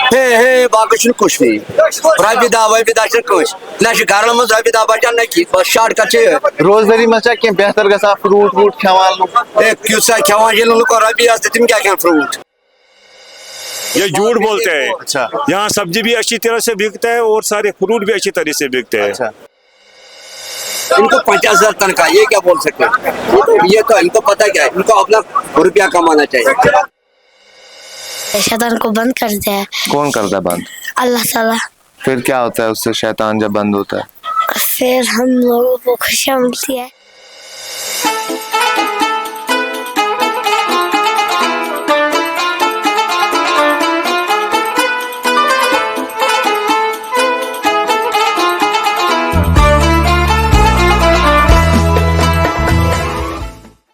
हे बाकी छुन कुछ भी रबी दा छ कुछ ना छ घर मज रबी दा बचान ना की बस शॉर्टकट छ रोजदारी मचा के बेहतर गसा फ्रूट वूट खवाल ए क्यूसा खवा ये लोग को रबी आते तुम क्या फ्रूट ये झूठ बोलते हैं। अच्छा। यहाँ सब्जी भी अच्छी तरह से बिकता है और सारे फ्रूट भी अच्छी तरह से बिकते हैं। अच्छा। इनको 50,000 तनख्वाह ये क्या बोल सकते हैं? ये तो इनको पता क्या है, इनको अपना रुपया कमाना चाहिए। शैतान को बंद कर दिया है। कौन करता है बंद? अल्लाह ताला। फिर क्या होता है उससे शैतान जब बंद होता है? फिर हम लोगों को खुशियाँ मिलती है।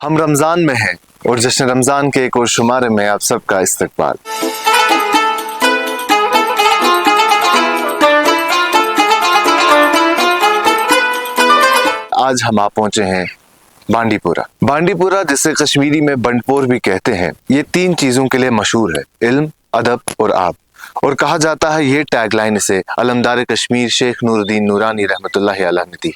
हम रमजान में हैं और जश्न रमजान के एक और शुमारे में आप सबका इस्तकबाल। आज हम आप पहुंचे हैं बांडीपुरा। बांडीपुरा जिसे कश्मीरी में बंडपोर भी कहते हैं, ये 3 चीजों के लिए मशहूर है, इल्म, अदब और आब। और कहा जाता है ये टैगलाइन इसे अलमदार कश्मीर शेख नूरुद्दीन नूरानी रहमतुल्लाह अलैह ने दी।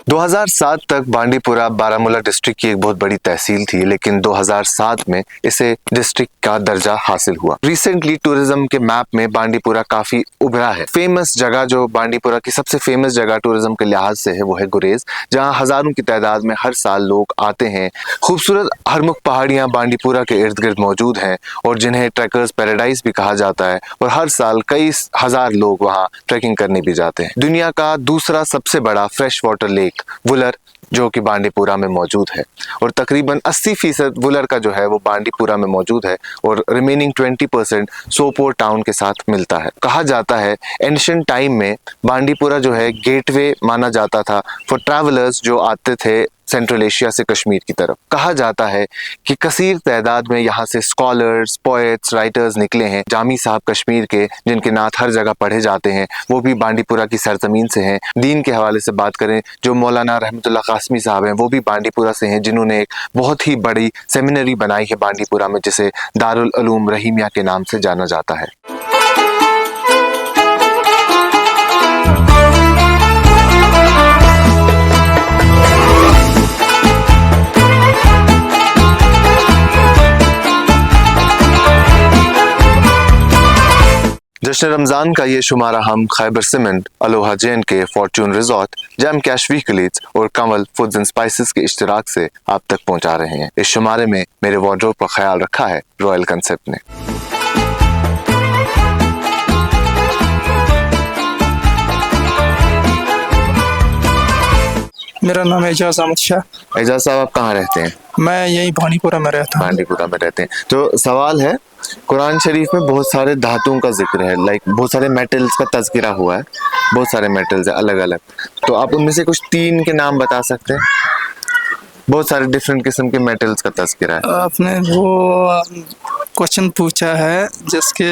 2007 तक बांडीपुरा बारामूला डिस्ट्रिक्ट की एक बहुत बड़ी तहसील थी, लेकिन 2007 में इसे डिस्ट्रिक्ट का दर्जा हासिल हुआ। रिसेंटली टूरिज्म के मैप में बांडीपुरा काफी उभरा है। फेमस जगह जो बांडीपुरा की सबसे फेमस जगह टूरिज्म के लिहाज से है वो है गुरेज, जहां हजारों की तादाद में हर साल लोग आते हैं। खूबसूरत हरमुख पहाड़ियां बांडीपुरा के इर्द गिर्द मौजूद हैं और जिन्हें ट्रैकर्स पैराडाइज भी कहा जाता है, और हर साल कई हजार लोग वहां ट्रैकिंग करने भी जाते हैं। दुनिया का दूसरा सबसे बड़ा फ्रेश वाटर लेक वुलर जो कि बांडीपुरा में मौजूद है, और तकरीबन 80% वुलर का जो है वो बांडीपुरा में मौजूद है, और रिमेनिंग 20% सोपोर टाउन के साथ मिलता है। कहा जाता है एंशिएंट टाइम में बांडीपुरा जो है गेटवे माना जाता था फॉर ट्रैवलर्स जो आते थे सेंट्रल एशिया से कश्मीर की तरफ। कहा जाता है कि कसीर तादाद में यहाँ से स्कॉलर्स, पोएट्स, राइटर्स निकले हैं। जामी साहब कश्मीर के, जिनके नात हर जगह पढ़े जाते हैं, वो भी बांडीपुरा की सरजमीन से हैं। दीन के हवाले से बात करें, जो मौलाना रहमतुल्लाह कासमी साहब हैं, वो भी बांडीपुरा से हैं, जिन्होंने एक बहुत ही बड़ी सेमिनरी बनाई है बांडीपुरा में, जिसे दारुल उलूम रहीमिया के नाम से जाना जाता है। जश्न रमजान का ये शुमारा हम खैबर सीमेंट, अलोहा जैन के Fortune resort, jam cash vehicles और कंवल फूड्स एंड स्पाइसेस के इश्तिराक से आप तक पहुंचा रहे हैं। इस शुमारे में मेरे वार्डरोब का ख्याल रखा है रॉयल कंसेप्ट ने। मेरा नाम है एजाज अहमद शाह। एजाज साहब, आप कहाँ रहते हैं? मैं यही बांडीपुरा में रहता हूँ। बांडीपुरा में रहते हैं। तो सवाल है, कुरान शरीफ में बहुत सारे धातुओं का जिक्र है, लाइक बहुत सारे मेटल्स का तज़किरा हुआ है, बहुत सारे मेटल्स है अलग अलग। तो आप उनमें से कुछ 3 के नाम बता सकते हैं? बहुत सारे डिफरेंट किस्म के मेटल्स का तज़किरा है। आपने वो क्वेश्चन पूछा है जिसके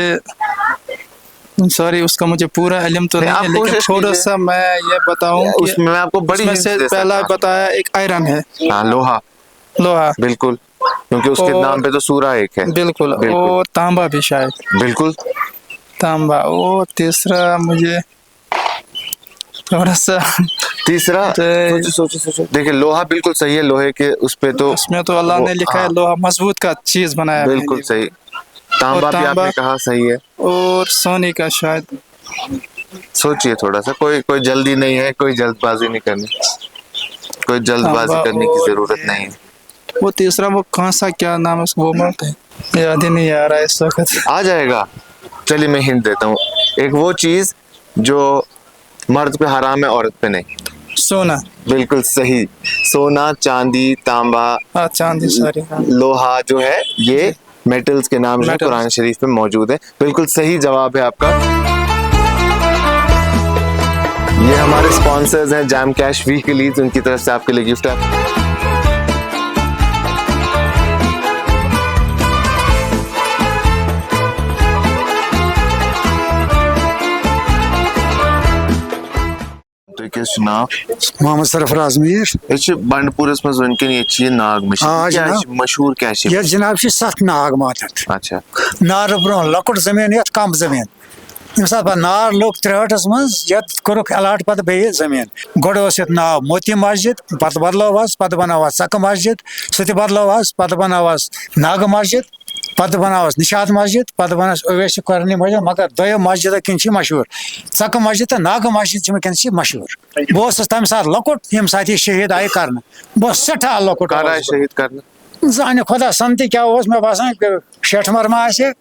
सॉरी उसका मुझे पूरा इल्म तो नहीं है, लेकिन थोड़ा सा मैं ये बताऊं कि उसमें मैं आपको बड़ी उसमें से पहला बताया एक आयरन है। हाँ, लोहा। लोहा बिल्कुल, क्योंकि उसके नाम पे तो सूरा एक है। बिल्कुल। और तांबा भी शायद। बिल्कुल तांबा। और तीसरा मुझे थोड़ा सा तीसरा सोचो। देखिए, लोहा बिल्कुल सही है, लोहे के उस पे तो उसमें तो अल्लाह ने लिखा है लोहा मजबूत का चीज बनाया। बिल्कुल सही। तांबा भी आपने कहा सही है। और सोने का शायद। सोचिए थोड़ा सा, कोई जल्दी नहीं है, कोई जल्दबाजी नहीं करनी, कोई जल्दबाजी करने की जरूरत नहीं है। वो तीसरा वो कौन सा क्या नाम है उसको, वो मत है, याद ही नहीं आ रहा है इस वक्त। आ जाएगा, चलिए मैं हिंट देता हूँ। एक वो चीज जो मर्द पे हराम है, औरत पे नहीं। सोना। बिल्कुल सही। सोना, चांदी, तांबा, चांदी, सॉरी, लोहा जो है ये मेटल्स के नाम जो कुरान शरीफ में मौजूद है। बिल्कुल सही जवाब है आपका। ये हमारे स्पॉन्सर्स हैं जैम कैश व्हीकल्स, उनकी तरफ से आपके लिए गिफ्ट है। तो Jūsu नाम? मोहम्मद सरफराज मीर। ये छ बंडपुरस में वनकन ये छ नाग मशीन हाँ, क्या जनाब। छ मशहूर क्या छ? ये जनाब छ 7 नाग मातत। अच्छा नार ब्रो लकुट जमीन ये कम जमीन। यम सात नार लोग 63 मज ये कोरुक अलाट पत बे जमीन। गोड ओस यत नाव मोती मस्जिद पत बदलावास पत बनावास सक मस्जिद सति बदलावास पत बनावास नाग मस्जिद पत बनावास निशात मस्जिद पत बनास ओवैस करनी मस्जिद मगर दो मस्जिद किन छ मशहूर सक मस्जिद तो नाग मस्जिद छ किन छ मशहूर। बस तम सात लकुट यम सात ये शहीद आय करना बस सठा लकुट कारा शहीद करना जाने खुदा संति क्या ओस मैं बसान 60 मरमा आसे।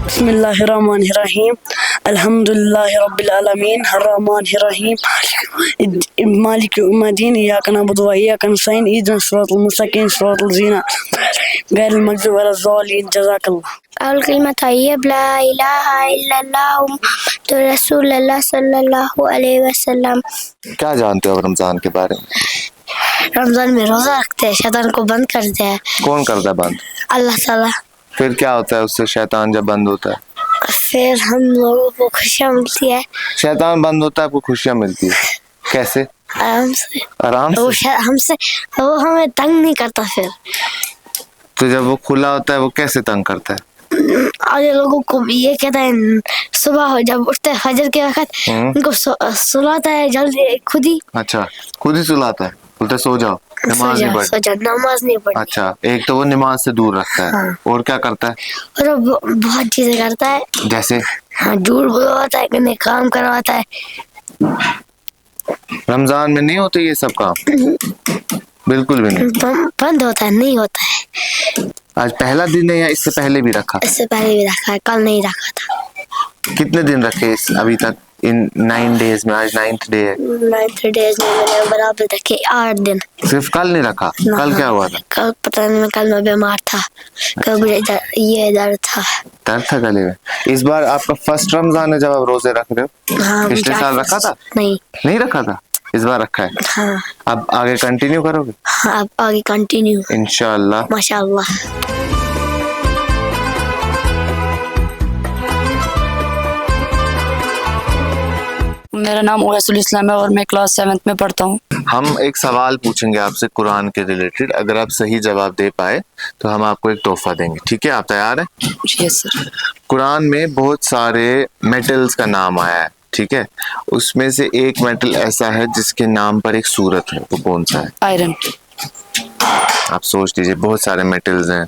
बिस्मिल्लाहिर्रहमानिर्रहीम अल्हम्दुलिल्लाहि रब्बिल आलमीन अर्रहमानिर्रहीम मालिक यौमिद्दीन इय्याका नअबुदु व इय्याका नस्तईन इहदिनस सिरातल मुस्तकीम सिरातल लज़ीना गैरिल मग़ज़ूबि अलैहिम जज़ाकल्लाह। अल कलिमा तय्यब ला इलाहा इल्लल्लाह मुहम्मदुर रसूलुल्लाह सल्लल्लाहु अलैहि वसल्लम। क्या जानते हो आप रमजान के बारे में? रमजान में रोजा रखते हैं, शैतान को बंद करते हैं। कौन करता है बंद? अल्लाह ताला। फिर क्या होता है उससे शैतान जब बंद होता है? फिर हम लोगों को खुशियाँ मिलती है। शैतान बंद होता है आपको खुशियाँ मिलती है कैसे? आराम से। आराम वो से? हमसे वो हमें तंग नहीं करता। फिर तो जब वो खुला होता है वो कैसे तंग करता है? आधे लोगों को ये कहता है सुबह हो जब उठते हैं फजर के वक्त उनको सुलाता है जल्दी खुद ही। अच्छा खुद ही सुलाता है, बोलता है सो जाओ नमाज नहीं पढ़। नमाज नहीं पढ़। अच्छा एक तो वो नमाज से दूर रखता है। हाँ। और क्या करता है? और वो बहुत चीजें करता है। जैसे? हाँ झूठ बुलवाता है, कहीं काम करवाता है। रमजान में नहीं होते ये सब काम? बिल्कुल भी नहीं। बंद होता है, नहीं होता है। आज पहला दिन है या इससे पहले भी रखा? इससे पहले भी रखा है, कल नहीं रखा था। कितने दिन रखे इस अभी तक इन 9 डेज में? आज 9th डे है। 9 डेज में मैंने बराबर रखे 8 दिन। सिर्फ कल नहीं रखा? कल क्या हुआ था? कल पता नहीं, कल मैं बीमार था, कल मुझे ये दर्द था। दर्द था गले में? इस बार आपका फर्स्ट रमजान है जब आप रोजे रख रहे हो? हाँ, पिछले साल रखा था? नहीं रखा था, इस बार रखा है। हाँ। अब आगे कंटिन्यू करोगे? हाँ अब आगे कंटिन्यू इंशाल्लाह। माशाल्लाह। मेरा नाम ओवैसुल इस्लाम है और मैं क्लास 7th में पढ़ता हूँ। हम एक सवाल पूछेंगे आपसे कुरान के रिलेटेड, अगर आप सही जवाब दे पाए तो हम आपको एक तोहफा देंगे, ठीक है? आप तैयार हैं? Yes sir. कुरान में बहुत सारे मेटल्स का नाम आया है, ठीक है? उसमें से एक मेटल ऐसा है जिसके नाम पर एक सूरत है, वो कौन सा है? आयरन। आप सोच लीजिए, बहुत सारे मेटल्स हैं,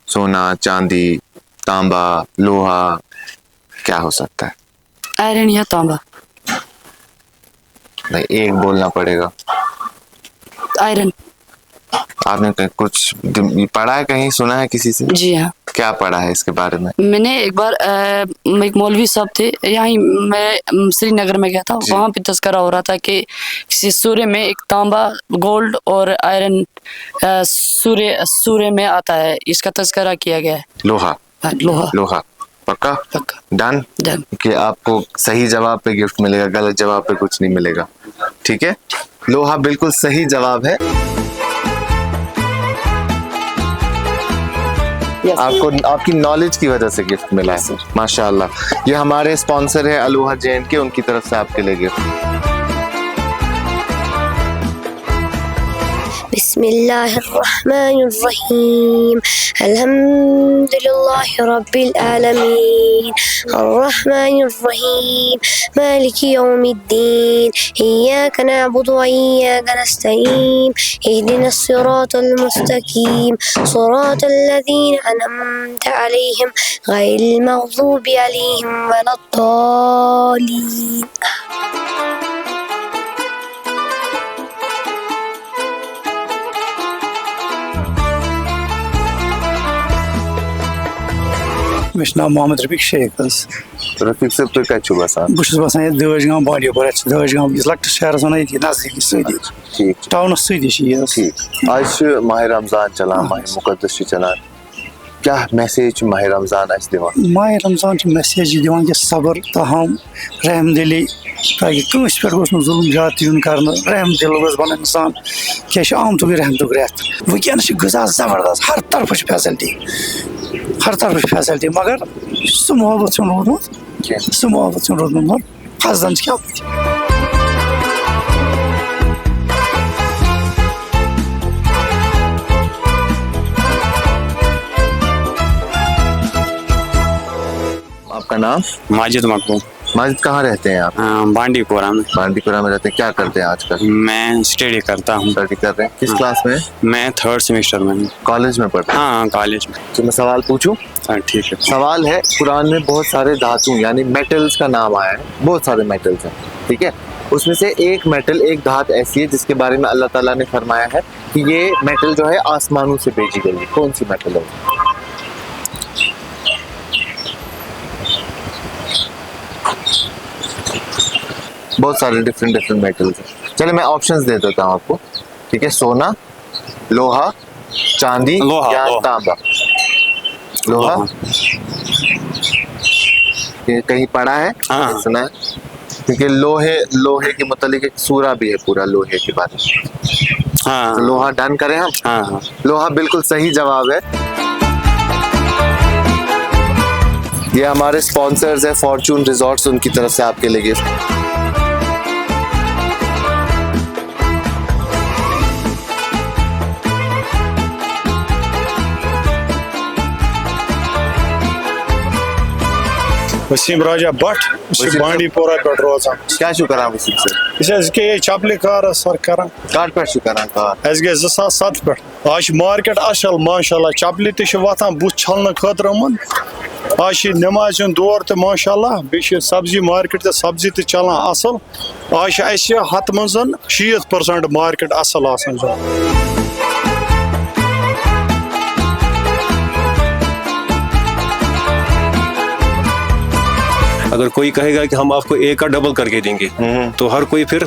सोना, चांदी, तांबा, लोहा, क्या हो सकता है? आयरन या तांबा। नहीं, एक बोलना पड़ेगा। आयरन। आपने कुछ पढ़ा है, कहीं सुना है किसी से? जी हाँ। क्या पढ़ा है इसके बारे में? मैंने एक बार एक मौलवी साहब थे यहीं, मैं श्रीनगर में गया था, वहाँ पे तस्करा हो रहा था कि किसी सूर्य में एक तांबा, गोल्ड और आयरन सूर्य में आता है, इसका तस्करा किया गया है। लोहा? लोहा। लोहा पक्का? पक्का। डन? डन। कि आपको सही जवाब पे गिफ्ट मिलेगा, गलत जवाब पे कुछ नहीं मिलेगा, ठीक है? लोहा बिल्कुल सही जवाब है। आपको आपकी नॉलेज की वजह से गिफ्ट मिला है, माशाल्लाह। ये हमारे स्पॉन्सर है अलोहा जैन के, उनकी तरफ से आपके लिए गिफ्ट। बिस्मिल्लाहिर्रहमानिर्रहीम अल्हम्दुलिल्लाहि रब्बिल आलमीन अर्रहमानिर्रहीम मालिकी यौमिद्दीन इय्याका नअबुदु व इय्याका नस्तईन इहदिनस सिरातल मुस्तकीम सिरातल लज़ीना अनअमता अलैहिम गैरिल मग़ज़ूबि अलैहिम वलद्दालीन। मे नाम मोहम्मद रफीक शेख। रफीक साहब तो क्या चुबा साहब? बहुत बसान ये दौजगाम बालियोपुर दौजगाम इस लक्ट शहर ये नजदीक सदी टाउन सदी। ठीक, आज माह रमजान चला, माह मुकद्दस चलान, क्या मैसेज माह रमजान आज दिवान? माह रमजान मैसेज दिवान कि सब्र, तहम, रहमदिली, ताकि कंस पे जुल्म ज्यादा यून कर, रहमदिल बन इंसान। क्या आमतुक रहमतुक रेत वनस गजा जबरदस्त, हर तरफ फैसिलिटी हर तरफ फैसिलिटी मगर सह मोहब्बत रोदमुत सह मोहब्बत रोदमुत फजदान क्या आपका नाम? माजिद मकबूल। माजिद, कहाँ रहते हैं आप? बांडीपुरा में। बांडीपुरा में रहते हैं। क्या करते हैं आजकल? मैं स्टडी करता हूँ। स्टडी कर रहे हैं। किस क्लास में? मैं 3rd सेमेस्टर में हूँ। कॉलेज में पढ़ते हैं? हाँ, कॉलेज में। तो मैं सवाल पूछूं? हाँ, ठीक है। सवाल है, कुरान में बहुत सारे धातु यानी मेटल्स का नाम आया है, बहुत सारे मेटल्स हैं, ठीक है? उसमें से एक मेटल, एक धात ऐसी है जिसके बारे में अल्लाह ताला ने फरमाया है कि ये मेटल जो है आसमानों से भेजी गई है। कौन सी मेटल है? बहुत सारे डिफरेंट मेटल्स हैं। चलिए मैं ऑप्शंस दे देता हूँ आपको, ठीक है? सोना, लोहा, चांदी या तांबा। लोहा ये कहीं पढ़ा है? हाँ। सुना है? क्योंकि लोहे के मतलब एक सूरा भी है पूरा लोहे के बारे में। हाँ। तो लोहा डन करें हम? हाँ हाँ। लोहा बिल्कुल सही जवाब है। ये हमारे स्पॉन्सर्स है फॉर्चून रिजॉर्ट्स, उनकी तरफ से आपके लिए गिफ्ट। वसीम राजा भट्ट बांडीपोरा पे रोजान। क्या शुक्र आप उसी से चपल कार सर कर काट पे शुक्र कार गए 2007 पे आज मार्केट असल माशाल्लाह चपल तथान बुथ छलने खतर आज नमाज दौर तो माशाल्लाह बे सब्जी मार्केट तो सब्जी तो चलान असल आज हथ मज 60% मार्केट असल आसान जो। अगर कोई कहेगा कि हम आपको एक का डबल करके देंगे तो हर कोई फिर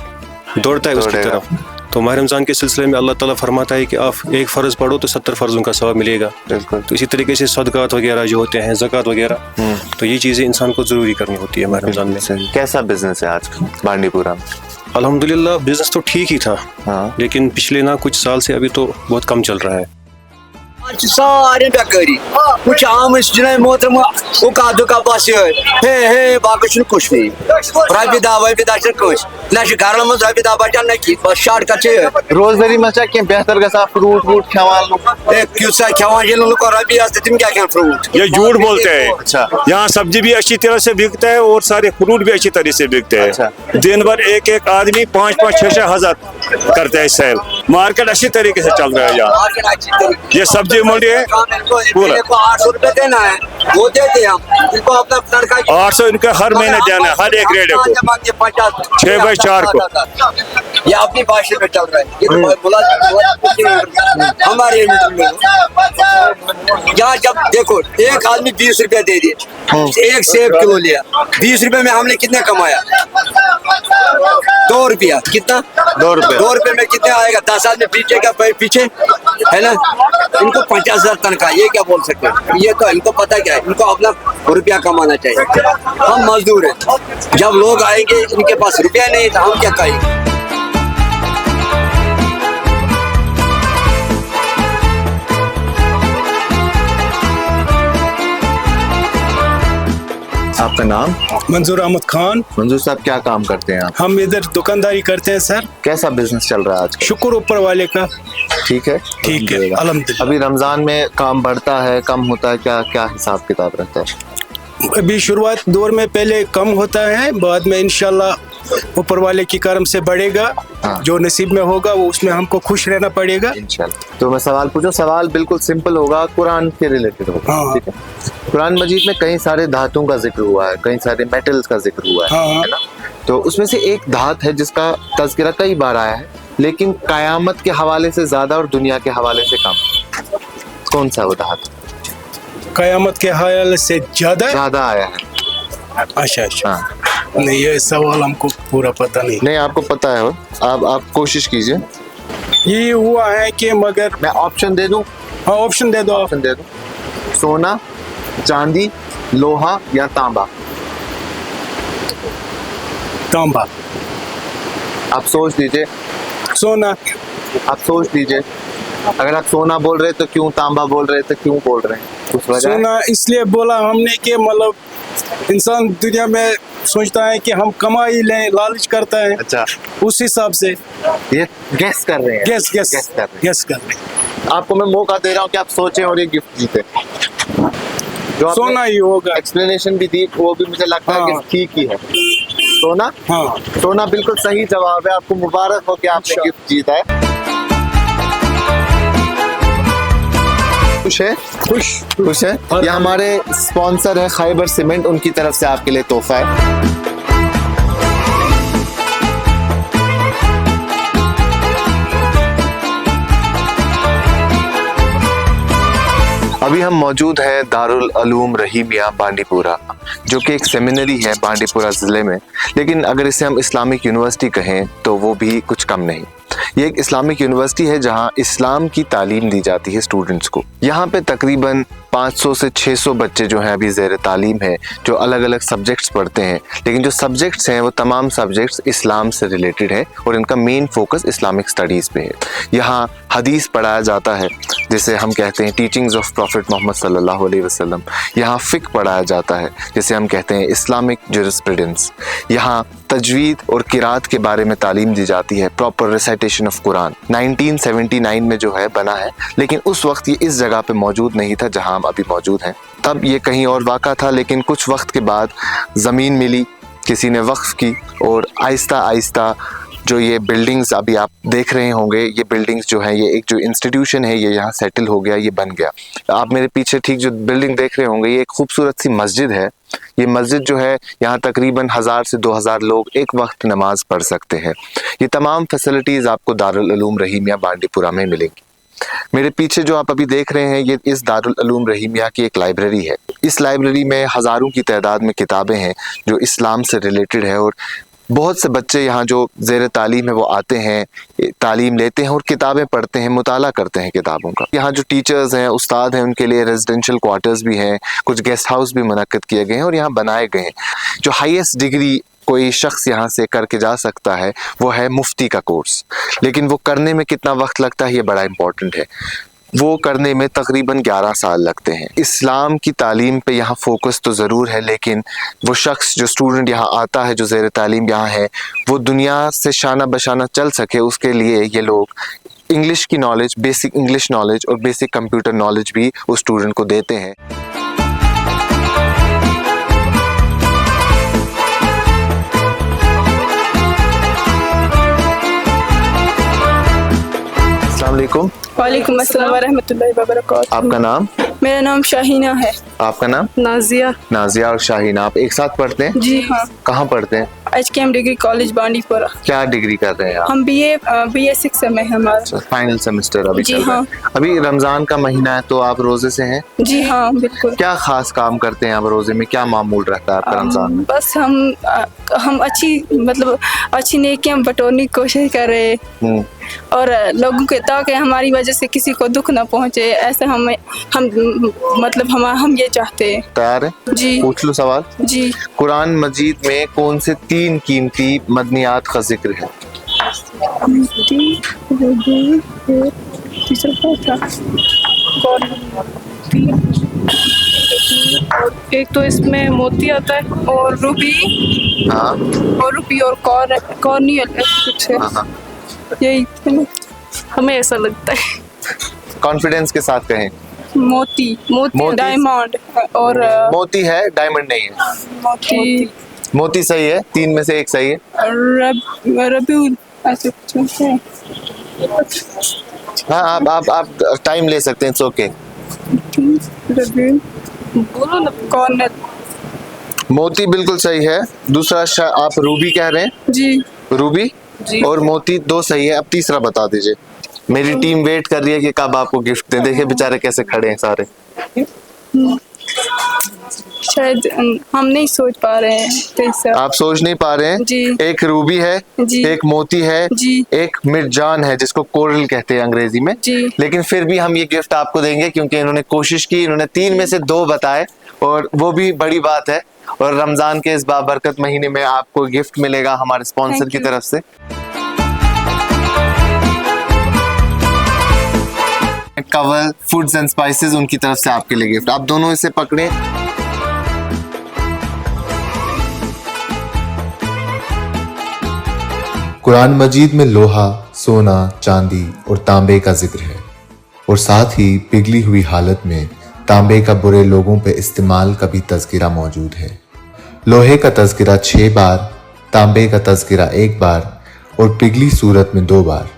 दौड़ता है उसकी तरफ। तो माह रमज़ान के सिलसिले में अल्लाह ताला फरमाता है कि आप एक फ़र्ज़ पढ़ो तो 70 फ़र्ज़ों का सवाब मिलेगा। बिल्कुल। तो इसी तरीके से सदक़ात वगैरह जो होते हैं, ज़कात वगैरह, तो ये चीज़ें इंसान को ज़रूरी करनी होती है माह रमज़ान में। कैसा बिजनेस है आज बांडीपुरा में? अल्हम्दुलिल्लाह बिजनेस तो ठीक ही था। हाँ। लेकिन पिछले कुछ साल से अभी तो बहुत कम चल रहा है। सारे बेकारी कुछ आम जुनाई मोहतरम उका दुका बस हे बाकी कुछ नहीं रपी दा वपी दा कस ना घर मज रपी दा बचान ना कि बस शार्ट कट रोजगारी में बेहतर गसा फ्रूट वूट खवान क्यूसा खवान ये लुको रपी आते तुम क्या क्या फ्रूट ये झूठ बोलते हैं। अच्छा। यहाँ सब्जी भी अच्छी तरह से बिकता है और सारे फ्रूट भी अच्छी तरह से बिकते हैं। अच्छा। दिन भर एक आदमी 5-6 हजार करते हैं सेल। मार्केट अच्छी तरीके से चल रहा है यहाँ। ये सब्जी मंडी है पूरा 800 रुपए देना है वो देते हम इनको अपना लड़का 800 इनका हर महीने देना है हर एक रेडे को 6/4 को। ये अपनी भाषा में चल रहा है। ये तो बोला हमारे यहाँ जब देखो एक आदमी 20 रुपए दे दिए, एक सेब किलो लिया, 20 रुपए में हमने कितने कमाया? 2 रुपया। कितना? 2 रुपए। 2 रुपए में कितने आएगा? 10 आदमी पीछे का पीछे है ना। इनको 50,000 तनख्वाह, ये क्या बोल सकते हैं? ये तो इनको पता क्या है, इनको अपना रुपया कमाना चाहिए। हम मजदूर हैं, जब लोग आएंगे इनके पास रुपया नहीं तो हम क्या करेंगे? आपका नाम? मंजूर अहमद खान। मंजूर साहब क्या काम करते हैं आप? हम इधर दुकानदारी करते हैं सर। कैसा बिजनेस चल रहा है आज? शुक्र ऊपर वाले का। ठीक है। ठीक है अल्हम्दुलिल्लाह। अभी रमजान में काम बढ़ता है कम होता है, क्या क्या हिसाब किताब रहता है? अभी शुरुआत दौर में पहले कम होता है, बाद में इंशाल्लाह ऊपर वाले की करम से बढ़ेगा। हाँ। जो नसीब में होगा वो उसमें हमको खुश रहना पड़ेगा इंशाल्लाह। तो मैं सवाल पूछूं, सवाल बिल्कुल सिंपल होगा, कुरान के रिलेटेड होगा। हाँ। ठीक है। कुरान मजीद में कई सारे धातुओं का जिक्र हुआ है, कई सारे मेटल्स का जिक्र हुआ है, हाँ। है ना? तो उसमें से एक धात है जिसका तज़किरा कई बार आया है लेकिन कयामत के हवाले से ज्यादा और दुनिया के हवाले से कम। कौन सा वो धात? कयामत के हवाले से ज्यादा आया है। अच्छा। हाँ। नहीं ये सवाल हमको पूरा पता नहीं। आपको पता है, आप कोशिश कीजिए। ये हुआ है कि मगर मैं ऑप्शन दे दूं? हाँ ऑप्शन दे दो। ऑप्शन दे दो। सोना, चांदी, लोहा या तांबा? तांबा। आप सोच लीजिए। सोना। आप सोच लीजिए। अगर आप सोना बोल रहे तो क्यों, तांबा बोल रहे तो क्यों बोल रहे हैं? कुछ वजह है? सोना इसलिए बोला हमने कि मतलब इंसान दुनिया में सोचता है कि हम कमाई लें, लालच करता है। अच्छा, उस हिसाब से ये गैस कर रहे हैं। गैस कर रहे हैं। गैस कर रहे हैं। आपको मैं मौका दे रहा हूँ कि आप सोचें और ये गिफ्ट जीते। जो आपने सोना ही होगा। एक्सप्लेनेशन भी दी वो भी मुझे लगता है हाँ। कि ठीक ही है। सोना? हाँ, सोना बिल्कुल सही जवाब है। आपको मुबारक हो कि आपने अच्छा। गिफ्ट जीता है। खुश है? खुश है। ये हमारे स्पॉन्सर है खैबर सीमेंट, उनकी तरफ से आपके लिए तोहफा है। अभी हम मौजूद हैं दारुल उलूम रहीमिया बांडीपुरा, जो कि एक सेमिनरी है बांडीपुरा ज़िले में, लेकिन अगर इसे हम इस्लामिक यूनिवर्सिटी कहें तो वो भी कुछ कम नहीं। ये एक इस्लामिक यूनिवर्सिटी है जहां इस्लाम की तालीम दी जाती है स्टूडेंट्स को। यहाँ पे तकरीबन 500 से 600 बच्चे जो हैं अभी ज़ेर तालीम है, जो अलग अलग सब्जेक्ट्स पढ़ते हैं, लेकिन जो सब्जेक्ट्स हैं वो तमाम सब्जेक्ट्स इस्लाम से रिलेटेड है और इनका मेन फोकस इस्लामिक स्टडीज़ पे है। यहाँ हदीस पढ़ाया जाता है, जिसे हम कहते हैं टीचिंग्स ऑफ प्रॉफिट मोहम्मद सल्लल्लाहु अलैहि वसल्लम। यहाँ फ़िक़्ह पढ़ाया जाता है, जिसे हम कहते हैं इस्लामिक जुरिस्प्रूडेंस। यहाँ तजवीद और किरात के बारे में तालीम दी जाती है, प्रॉपर रिसाइटेशन ऑफ कुरान। 1979 में जो है बना है, लेकिन उस वक्त ये इस जगह पे मौजूद नहीं था जहां हम अभी मौजूद हैं। तब ये कहीं और वाक़ा था, लेकिन कुछ वक्त के बाद ज़मीन मिली, किसी ने वक्फ की और आहिस्ता आहिस्ता जो ये बिल्डिंग्स अभी आप देख रहे होंगे, ये बिल्डिंग्स जो है, ये एक जो इंस्टीट्यूशन है, ये यहाँ सेटल हो गया, ये बन गया। आप मेरे पीछे ठीक जो बिल्डिंग देख रहे होंगे, ये एक खूबसूरत सी मस्जिद है। ये मस्जिद जो है, यहाँ तकरीबन 1000 से 2000 लोग एक वक्त नमाज पढ़ सकते हैं। ये तमाम फैसिलिटीज़ आपको दारुल उलूम रहीमिया बांडीपुरा में मिलेंगी। मेरे पीछे जो आप अभी देख रहे हैं, ये इस दारुल उलूम रहीमिया की एक लाइब्रेरी है। इस लाइब्रेरी में हज़ारों की तादाद में किताबें हैं जो इस्लाम से रिलेटेड है, और बहुत से बच्चे यहाँ जो ज़ेर तालीम है वो आते हैं, तालीम लेते हैं और किताबें पढ़ते हैं, मुताला करते हैं किताबों का। यहाँ जो टीचर्स हैं, उस्ताद हैं, उनके लिए रेजिडेंशियल क्वार्टर्स भी हैं, कुछ गेस्ट हाउस भी मुनक्किद किए गए हैं और यहाँ बनाए गए हैं। जो हाईएस्ट डिग्री कोई शख्स यहाँ से करके जा सकता है वो है मुफ्ती का कोर्स, लेकिन वो करने में कितना वक्त लगता है ये बड़ा इम्पोर्टेंट है। वो करने में तकरीबन 11 साल लगते हैं। इस्लाम की तालीम पे यहाँ फोकस तो ज़रूर है, लेकिन वो शख्स जो स्टूडेंट यहाँ आता है, जो ज़ेर तालीम यहाँ है, वो दुनिया से शाना बशाना चल सके, उसके लिए ये लोग इंग्लिश की नॉलेज, बेसिक इंग्लिश नॉलेज और बेसिक कंप्यूटर नॉलेज भी उस स्टूडेंट को देते हैं। अस्सलाम वालेकुम। वालेकुम अस्सलाम वरहमतुल्लाहि वबरकातुहू। आपका नाम? मेरा नाम शाहीना है। आपका नाम? नाजिया। नाजिया और शाहीना, आप एक साथ पढ़ते हैं? जी हाँ। कहाँ पढ़ते हैं? HKM degree college Bandipora. क्या डिग्री कर रहे हैं आप? हम BA 6 में हमारा फाइनल सेमेस्टर अभी जी चल रहा हाँ। है। अभी रमजान का महीना है तो आप रोजे से हैं? जी हाँ बिल्कुल। क्या खास काम करते हैं आप रोजे में? क्या मामूल रहता है आपका रमजान में? बस हम अच्छी नेकियां बटोरने की कोशिश कर रहे हैं और लोगों के, ताकि हमारी वजह से किसी को दुख ना पहुंचे, ऐसे हम ये चाहते हैं। तैयार है? जी। पूछ लो सवाल। जी। कुरान मजीद में कौन से 3 कीमती मदनियात का जिक्र है? एक तो इसमें मोती आता है और रूबी। हाँ। और रूबी और कॉर्नियल कुछ है। हाँ। यही हमें ऐसा लगता है। कॉन्फिडेंस के साथ कहें। मोती डायमंड और मोती है, डायमंड नहीं है। मोती सही है, 3 में से 1 सही है। रबीउल ऐसे कुछ है। हाँ, आप टाइम ले सकते हैं, इट्स ओके। बोलो ना। कॉर्नर। मोती बिल्कुल सही है। दूसरा आप रूबी कह रहे हैं? जी। रूबी जी। और मोती 2 सही है। अब तीसरा बता दीजिए। मेरी टीम वेट कर रही है कि कब आपको गिफ्ट दे। देखिए बेचारे कैसे खड़े हैं सारे। शायद हम नहीं सोच पा रहे हैं तो आप सोच नहीं पा रहे हैं? जी। एक रूबी है जी। एक मोती है जी। एक मिर्जान है, जिसको कोरल कहते हैं अंग्रेजी में। जी। लेकिन फिर भी हम ये गिफ्ट आपको देंगे क्योंकि इन्होंने कोशिश की, इन्होंने 3 में से 2 बताए और वो भी बड़ी बात है। और रमजान के इस बाबरकत महीने में आपको गिफ्ट मिलेगा हमारे स्पॉन्सर की तरफ से। कवल फूड्स एंड स्पाइसेस उनकी तरफ से आपके लिए गिफ्ट। आप दोनों इसे पकड़े। कुरान मजीद में लोहा, सोना, चांदी और तांबे का जिक्र है और साथ ही पिघली हुई हालत में तांबे का बुरे लोगों पे इस्तेमाल का भी तज़किरा मौजूद है। लोहे का तज़किरा 6 बार, तांबे का तज़किरा 1 बार और पिघली सूरत में 2 बार।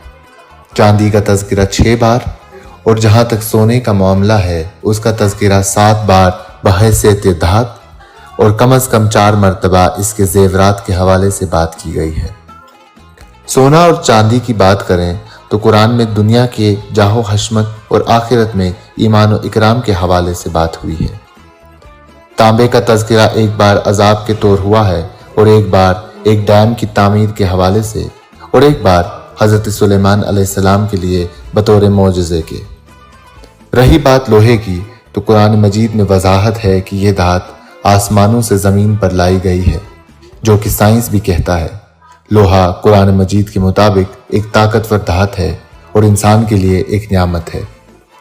चांदी का तज़किरा 6 बार और जहाँ तक सोने का मामला है उसका तज़किरा 7 बार बहैसियत धात और कम अज़ कम 4 मरतबा इसके जेवरात के हवाले से बात की गई है। सोना और चांदी की बात करें तो कुरान में दुनिया के जाहो हशमत और आखिरत में ईमान और इकराम के हवाले से बात हुई है। तांबे का तज़किरा 1 बार अजाब के तौर हुआ है और 1 बार एक डैम की तामीर के हवाले से और 1 बार हज़रत सुलेमान अलैहिस्सलाम के लिए बतौर मौजज़े के। रही बात लोहे की तो कुरान मजीद में वजाहत है कि यह धात आसमानों से ज़मीन पर लाई गई है, जो कि साइंस भी कहता है। लोहा कुरान मजीद के मुताबिक एक ताकतवर धात है और इंसान के लिए एक नियामत है।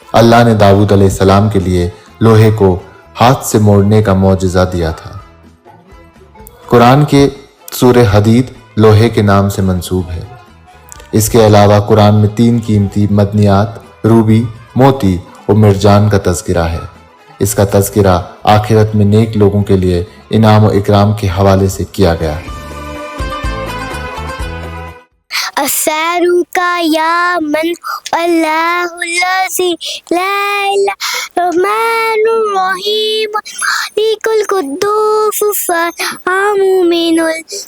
अल्लाह ने दाऊद अलैहिस्सलाम के लिए लोहे को हाथ से मोड़ने का मौजज़ा दिया था। कुरान के सूरह हदीद लोहे के नाम से मंसूब है। इसके अलावा कुरान में 3 कीमती मदनियात रूबी, मोती और मिर्जान का तज़किरा है। इसका तज़किरा आखिरत में नेक लोगों के लिए इनाम और इकराम के हवाले से किया गया है। अस्सलाका या मन अल्लाहुल्लज़ी ला इलाहा रहमानुर रहीम मालिकुल कुद्दूस सलामुल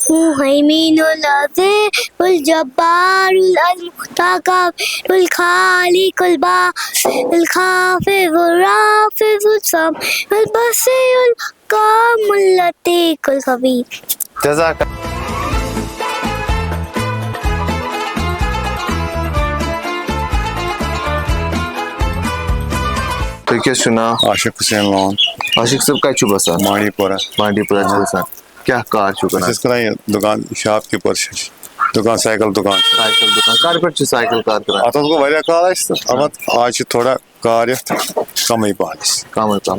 मुहैमिनुल अज़ीज़ुल जब्बारुल मुतकब्बिरुल खालिकुल बारिकुल खाफिज़ुर राफ़िज़ुल समीउल बसीरुल कामुल लतीफ़ुल खबीर। जज़ाक। तो क्या सुना? आशिक हुसैन लोन। आशिक सब का चुबा सा मांडीपुरा चुबा सा क्या कार चुका ना दुकान शॉपकीपर दुकान साइकिल दुकान कार पर साइकिल कार करा अत वारिया कार आज थोड़ा कार कम पान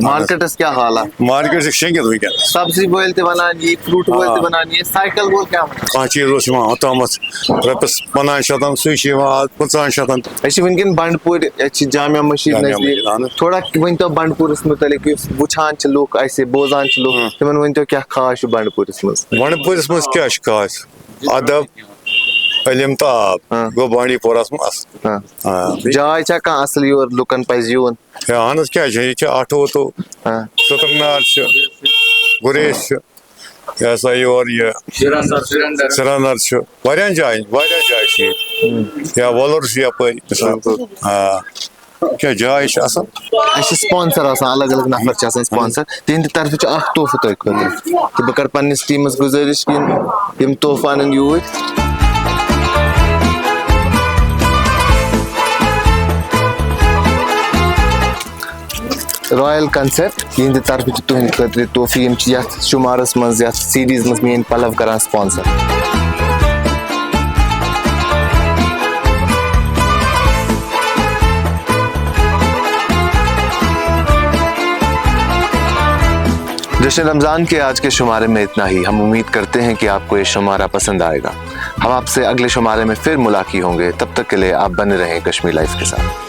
मार्केटस क्या हाल है? मार्केट से शेंगित वैन सब्जी बोल ते बनानी, फ्रूट बोल ते बनानी, साइकिल बोल क्या कह चीज ओतमत रपस 50 सह 50 वनकन बंडपुर जामिया मस्जिद नजदीक थोड़ा वन तो बंडपुरस मुतलिक वुछान लूक बोजान लूक तिमन वन तो क्या खास बंडपुरस मज क्या खास अदब इल्म तो आब गो बांडीपोरा जाय कह असल योर लुकन पज यून अहन क्या आठो तो सतरनार गुरेश यह सा योर ये सिरनर वारियान जाय या वोलर यप क्या जाय स्पॉन्सर अलग अलग नफर स्पॉन्सर तिंद तरफ तोहफा तुम खुद बह कर पन्निस टीमस गुजारिश कि तोहफा अन यूर रॉयल कंसेप्ट तिंद तरफ तुंद खुद तोहफी शुमारस मज सीरीज मज मेन पलव करान स्पॉन्सर। जश्न रमज़ान के आज के शुमारे में इतना ही। हम उम्मीद करते हैं कि आपको ये शुमारा पसंद आएगा। हम आपसे अगले शुमारे में फिर मुलाकात होंगे। तब तक के लिए आप बने रहें कश्मीर लाइफ के साथ।